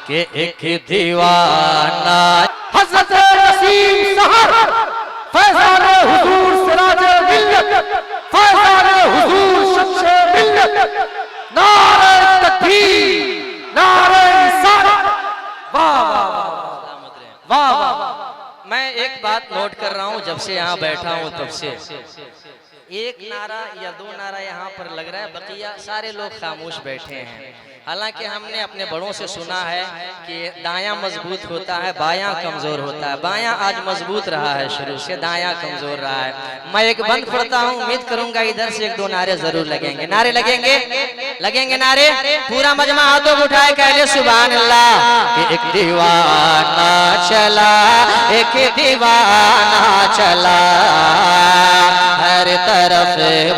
के एक दीवाना हज़रत नसीम सहर फैज़ान हुजूर सिराज मिल्लत फैज़ान हुजूर शख्स मिल्लत नारे तकबीर नारे रिसालत। वाह वाह वाह वाह। मैं एक बात नोट कर रहा हूँ जब से यहाँ बैठा हूँ तब से, एक नारा या दो नारा यहाँ पर लग रहा है, बकिया सारे लोग खामोश बैठे हैं। हालांकि हमने अपने बड़ों से सुना है कि दायां मजबूत होता है बायां कमजोर होता है। बायां आज मजबूत रहा है शुरू से, दायां कमजोर रहा है। मैं एक बंद पढ़ता हूँ, उम्मीद करूंगा इधर से एक दो नारे जरूर लगेंगे। नारे लगेंगे लगेंगे नारे। पूरा मजमा हाथों को उठाए कहले सुभान अल्लाह। एक दीवाना चला एक दीवाना चला हर तरफ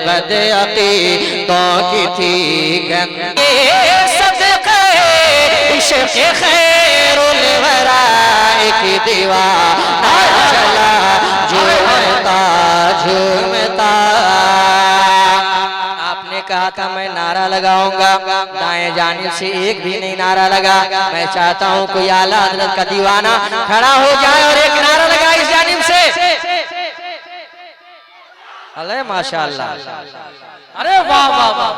बदअकीदों की थी गंदे खैरुल वरा एक दीवाना चला झूमता। आपने कहा था मैं नारा लगाऊंगा, दाएं जानिब से एक भी नहीं नारा लगा। मैं चाहता हूं कोई आला हज़रत का दीवाना खड़ा हो जाए और एक नारा लगा इस जानिब से। अरे माशाअल्लाह, अरे वाह वाह वाह।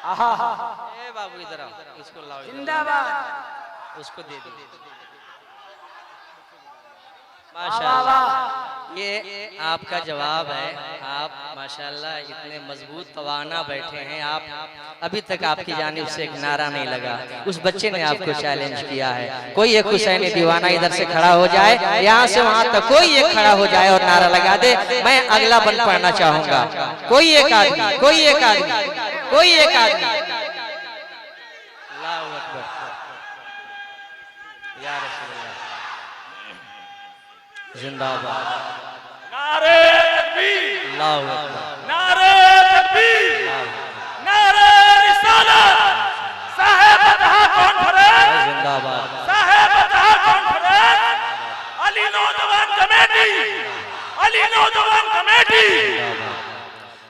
ए बाबू इधर आओ, इसको लाओ जिंदाबाद, उसको दे दो। माशाअल्लाह, ये आपका जवाब है। आप माशाअल्लाह इतने मजबूत तवाना बैठे हैं। आप अभी तक आपकी जानिब से एक नारा नहीं लगा। उस बच्चे ने आपको चैलेंज किया है। कोई एक हुसैनी दीवाना इधर से खड़ा हो जाए, यहाँ से वहां तक कोई एक खड़ा हो जाए और नारा लगा दे। मैं अगला बंद पढ़ना चाहूंगा। कोई एक आदमी, कोई एक आदमी, कोई एक आदमी। अल्लाहू अकबर या रसूलल्लाह, जिंदाबाद। नारे तकबीर, अल्लाहू अकबर, नारे तकबीर, नारे रिसालत। साहिब बता कॉन्फ्रेंस जिंदाबाद, साहिब बता कॉन्फ्रेंस, अली नौजवान कमेटी, अली नौजवान कमेटी।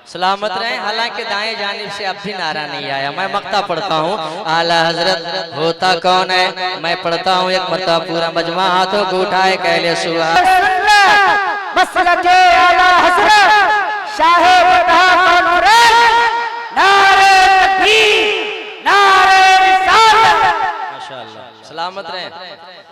सलामत रहे। हालांकि दाएं जानिब से अब भी नारा नहीं आया। मैं मक्ता पढ़ता हूँ, आला हजरत होता कौन है। मैं पढ़ता हूँ एक मरतबा, पूरा मजमा हाथों को उठाए कहले सुभान मसलके आला हजरत शाहे वतहा कॉन्फ्रेंस नारे तकबीर नारे रिसालत। माशाअल्लाह, सलामत रहे।